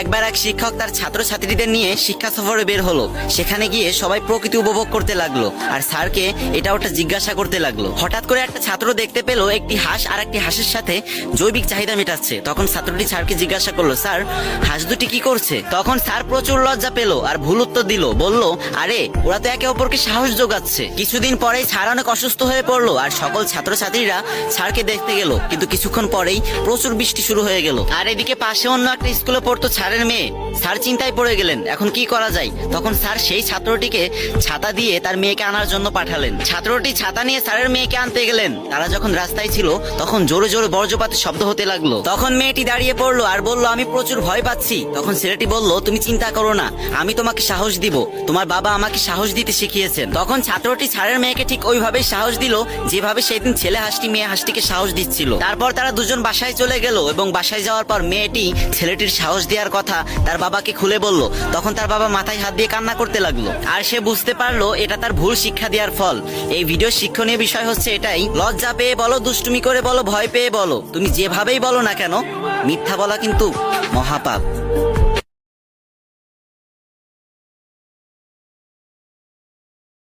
একবার এক শিক্ষক তার ছাত্রছাত্রীদের নিয়ে শিক্ষা সফরে বের হলো। সেখানে গিয়ে সবাই প্রকৃতি উপভোগ করতে লাগলো আর স্যারকে এটা ওটা জিজ্ঞাসা করতে লাগলো। হঠাৎ করে একটা ছাত্র দেখতে পেল একটি হাঁস আর একটি হাঁসের সাথে জৈবিক চাহিদা মেটাচ্ছে। তখন ছাত্রটি স্যারকে জিজ্ঞাসা করলো, স্যার হাঁস দুটি কি করছে? তখন স্যার প্রচুর লজ্জা পেল আর ভুল উত্তর দিল, বলল, আরে ওরা তো একে অপরকে সাহস যোগাচ্ছে। কিছুদিন পরেই স্যার অনেক অসুস্থ হয়ে পড়লো আর সকল ছাত্রছাত্রীরা স্যারকে দেখতে গেল, কিন্তু কিছুক্ষণ পরেই প্রচুর বৃষ্টি শুরু হয়ে গেল। আর এদিকে পাশে অন্য একটা স্কুলে পড়তো স্যারের মেয়ে। স্যার চিন্তায় পড়ে গেলেন, এখন কি করা যায়? তখন স্যার সেই ছাত্রটিকে ছাতা দিয়ে তার মেয়েকে আনার জন্য পাঠালেন। ছাত্রটি ছাতা নিয়ে স্যারের মেয়েকে আনতে গেলেন। তারা যখন রাস্তায় ছিল তখন জোরে জোরে বজ্রপাতের শব্দ হতে লাগলো। তখন মেয়েটি দাঁড়িয়ে পড়লো আর বলল, আমি প্রচুর ভয় পাচ্ছি। তখন ছেলেটি বলল, তুমি চিন্তা করো না, আমি তোমাকে সাহস দিব, তোমার বাবা আমাকে সাহস দিতে শিখিয়েছেন। তখন ছাত্রটি স্যারের মেয়েকে ঠিক ওইভাবেই সাহস দিল যেভাবে সেদিন ছেলে হাঁসটি মেয়ে হাঁসটিকে সাহস দিচ্ছিল। তারপর তারা দুজন বাসায় চলে গেল এবং বাসায় যাওয়ার পর মেয়েটি ছেলেটির সাহস দেওয়ার কথা তার বাবাকে খুলে বলল। তখন তার বাবা মাথায় হাত দিয়ে কান্না করতে লাগলো আর সে বুঝতে পারলো এটা তার ভুল শিক্ষা দেওয়ার ফল। এই ভিডিওর শিক্ষণীয় বিষয় হচ্ছে এটাই, লজ্জা পেয়ে বলো, দুষ্টুমি করে বলো, ভয় পেয়ে বলো, তুমি যেভাবেই বলো না কেন, মিথ্যা বলা কিন্তু মহাপাপ।